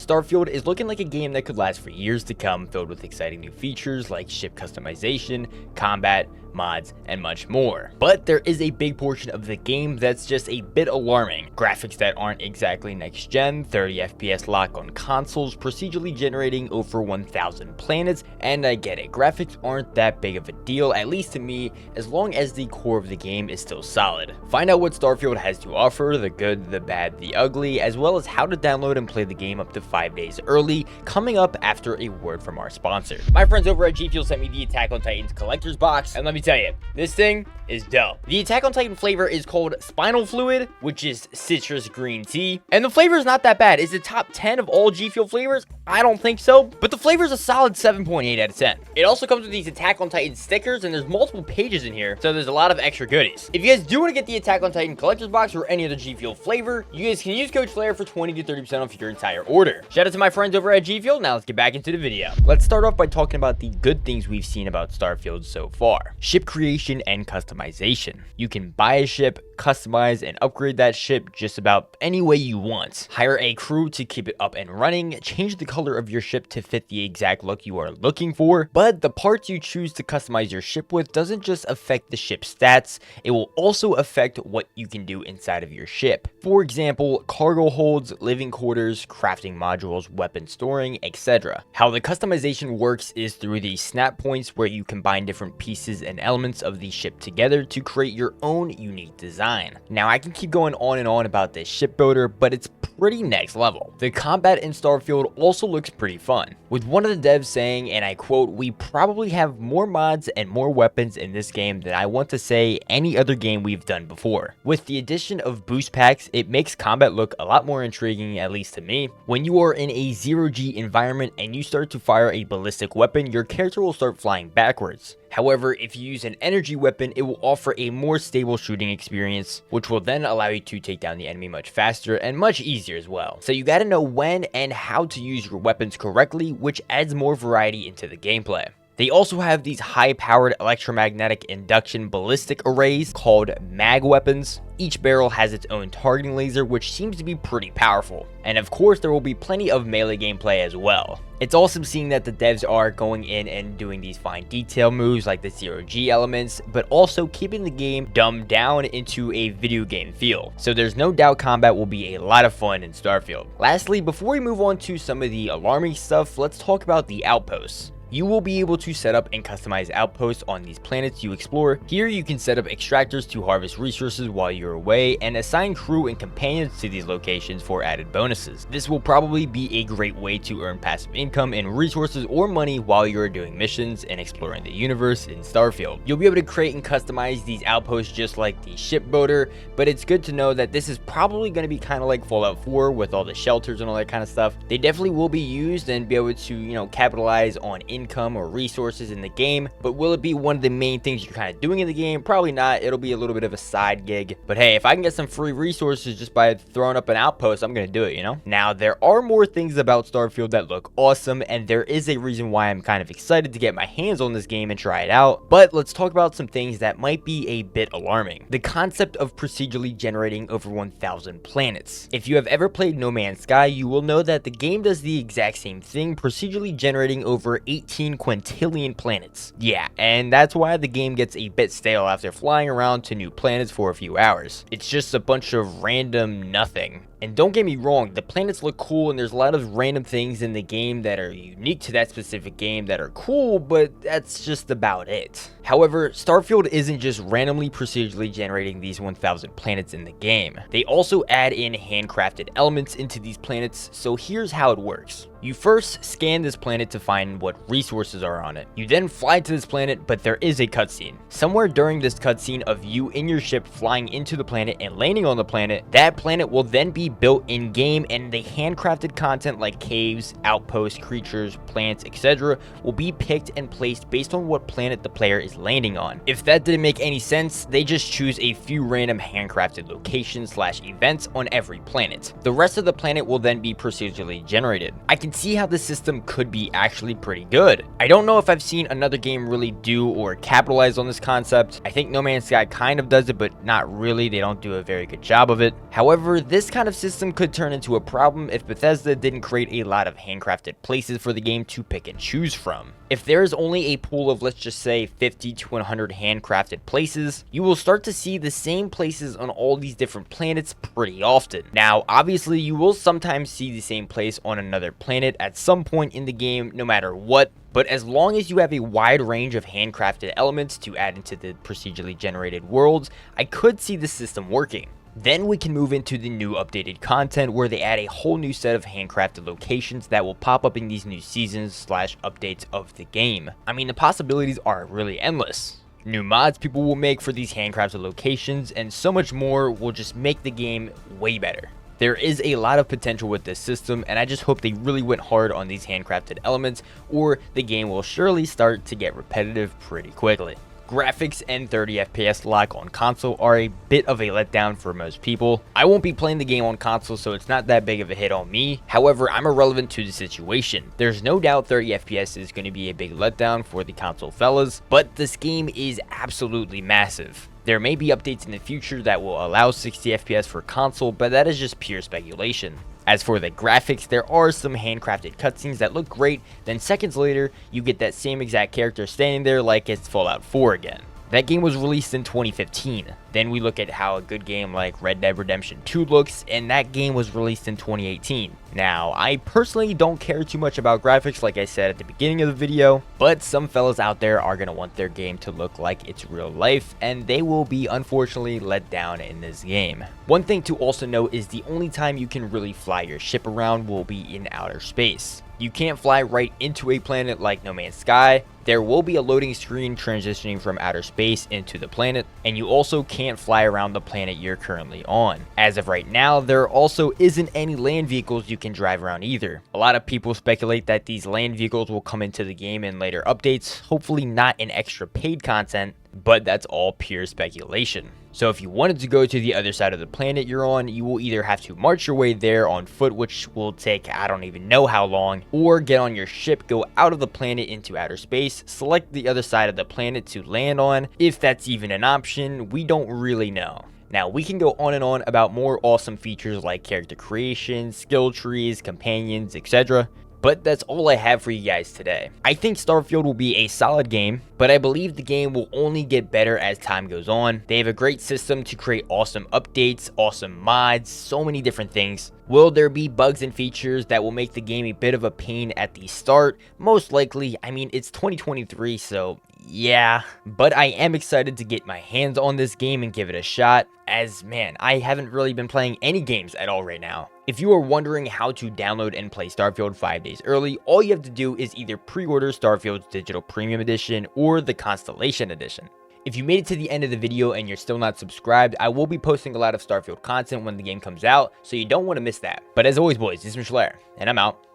Starfield is looking like a game that could last for years to come, filled with exciting new features like ship customization, combat, mods, and much more. But there is a big portion of the game that's just a bit alarming. Graphics that aren't exactly next gen, 30 FPS lock on consoles, procedurally generating over 1,000 planets, and I get it, graphics aren't that big of a deal, at least to me, as long as the core of the game is still solid. Find out what Starfield has to offer, the good, the bad, the ugly, as well as how to download and play the game up to 5 days early, coming up after a word from our sponsor. My friends over at G Fuel sent me the Attack on Titan's collector's box, and let me tell you, this thing is dope. The Attack on Titan flavor is called Spinal Fluid, which is citrus green tea, and the flavor is not that bad. Is it top 10 of all G Fuel flavors? I don't think so, but the flavor is a solid 7.8 out of 10. It also comes with these Attack on Titan stickers, and there's multiple pages in here, so there's a lot of extra goodies. If you guys do want to get the Attack on Titan collector's box or any other G Fuel flavor, you guys can use code FLAIR for 20 to 30% off your entire order. Shout out to my friends over at G Fuel. Now let's get back into the video. Let's start off by talking about the good things we've seen about Starfield so far. Ship creation and customization. You can buy a ship, customize and upgrade that ship just about any way you want. Hire a crew to keep it up and running, change the color of your ship to fit the exact look you are looking for, but the parts you choose to customize your ship with doesn't just affect the ship's stats, it will also affect what you can do inside of your ship. For example, cargo holds, living quarters, crafting modules, weapon storing, etc. How the customization works is through the snap points where you combine different pieces and elements of the ship together to create your own unique design. Now I can keep going on and on about this ship builder, but it's pretty next level. The combat in Starfield also looks pretty fun, with one of the devs saying, and I quote, "We probably have more mods and more weapons in this game than I want to say any other game we've done before. With the addition of boost packs, it makes combat look a lot more intriguing, at least to me. When you are in a zero-G environment and you start to fire a ballistic weapon, your character will start flying backwards. However, if you use an energy weapon, it will offer a more stable shooting experience, which will then allow you to take down the enemy much faster and much easier as well. So you gotta know when and how to use your weapons correctly, which adds more variety into the gameplay. They also have these high-powered electromagnetic induction ballistic arrays called mag weapons. Each barrel has its own targeting laser, which seems to be pretty powerful. And of course, there will be plenty of melee gameplay as well. It's awesome seeing that the devs are going in and doing these fine detail moves like the zero-G elements, but also keeping the game dumbed down into a video game feel. So there's no doubt combat will be a lot of fun in Starfield. Lastly, before we move on to some of the alarming stuff, let's talk about the outposts. You will be able to set up and customize outposts on these planets you explore. Here you can set up extractors to harvest resources while you're away and assign crew and companions to these locations for added bonuses. This will probably be a great way to earn passive income and resources or money while you're doing missions and exploring the universe in Starfield. You'll be able to create and customize these outposts just like the ship builder, but it's good to know that this is probably going to be kind of like Fallout 4 with all the shelters and all that kind of stuff. They definitely will be used and be able to, capitalize on income or resources in the game, but will it be one of the main things you're kind of doing in the game? Probably not. It'll be a little bit of a side gig, but hey, if I can get some free resources just by throwing up an outpost, I'm gonna do it, Now, there are more things about Starfield that look awesome, and there is a reason why I'm kind of excited to get my hands on this game and try it out, but let's talk about some things that might be a bit alarming. The concept of procedurally generating over 1,000 planets. If you have ever played No Man's Sky, you will know that the game does the exact same thing, procedurally generating over 18 quintillion planets. Yeah, and that's why the game gets a bit stale after flying around to new planets for a few hours. It's just a bunch of random nothing. And don't get me wrong, the planets look cool and there's a lot of random things in the game that are unique to that specific game that are cool, but that's just about it. However, Starfield isn't just randomly procedurally generating these 1,000 planets in the game. They also add in handcrafted elements into these planets, so here's how it works. You first scan this planet to find what resources are on it. You then fly to this planet, but there is a cutscene. Somewhere during this cutscene of you in your ship flying into the planet and landing on the planet, that planet will then be built in-game, and the handcrafted content like caves, outposts, creatures, plants, etc. will be picked and placed based on what planet the player is landing on. If that didn't make any sense, they just choose a few random handcrafted locations / events on every planet. The rest of the planet will then be procedurally generated. I can see how this system could be actually pretty good. I don't know if I've seen another game really do or capitalize on this concept. I think No Man's Sky kind of does it, but not really. They don't do a very good job of it. However, this kind of system could turn into a problem if Bethesda didn't create a lot of handcrafted places for the game to pick and choose from. If there is only a pool of, let's just say, 50 to 100 handcrafted places, you will start to see the same places on all these different planets pretty often. Now, obviously, you will sometimes see the same place on another planet at some point in the game, no matter what, but as long as you have a wide range of handcrafted elements to add into the procedurally generated worlds, I could see the system working. Then we can move into the new updated content where they add a whole new set of handcrafted locations that will pop up in these new seasons / updates of the game. I mean, the possibilities are really endless. New mods people will make for these handcrafted locations and so much more will just make the game way better. There is a lot of potential with this system, and I just hope they really went hard on these handcrafted elements, or the game will surely start to get repetitive pretty quickly. Graphics and 30 FPS lock on console are a bit of a letdown for most people. I won't be playing the game on console, so it's not that big of a hit on me. However, I'm irrelevant to the situation. There's no doubt 30 FPS is going to be a big letdown for the console fellas, but this game is absolutely massive. There may be updates in the future that will allow 60 FPS for console, but that is just pure speculation. As for the graphics, there are some handcrafted cutscenes that look great, then seconds later, you get that same exact character standing there like it's Fallout 4 again. That game was released in 2015. Then we look at how a good game like Red Dead Redemption 2 looks, and that game was released in 2018. Now, I personally don't care too much about graphics like I said at the beginning of the video, but some fellas out there are going to want their game to look like it's real life, and they will be unfortunately let down in this game. One thing to also note is the only time you can really fly your ship around will be in outer space. You can't fly right into a planet like No Man's Sky. There will be a loading screen transitioning from outer space into the planet, and you also can't fly around the planet you're currently on. As of right now, there also isn't any land vehicles you can drive around either. A lot of people speculate that these land vehicles will come into the game in later updates, hopefully not in extra paid content, but that's all pure speculation. So if you wanted to go to the other side of the planet you're on, you will either have to march your way there on foot, which will take I don't even know how long, or get on your ship, go out of the planet into outer space, select the other side of the planet to land on. If that's even an option, we don't really know. Now, we can go on and on about more awesome features like character creation, skill trees, companions, etc. But that's all I have for you guys today. I think Starfield will be a solid game, but I believe the game will only get better as time goes on. They have a great system to create awesome updates, awesome mods, so many different things. Will there be bugs and features that will make the game a bit of a pain at the start? Most likely. I mean, it's 2023, so yeah. But I am excited to get my hands on this game and give it a shot, as man, I haven't really been playing any games at all right now. If you are wondering how to download and play Starfield 5 days early, all you have to do is either pre-order Starfield's Digital Premium Edition or the Constellation Edition. If you made it to the end of the video and you're still not subscribed, I will be posting a lot of Starfield content when the game comes out, so you don't want to miss that. But as always, boys, this is Mr. Lair, and I'm out.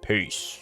Peace.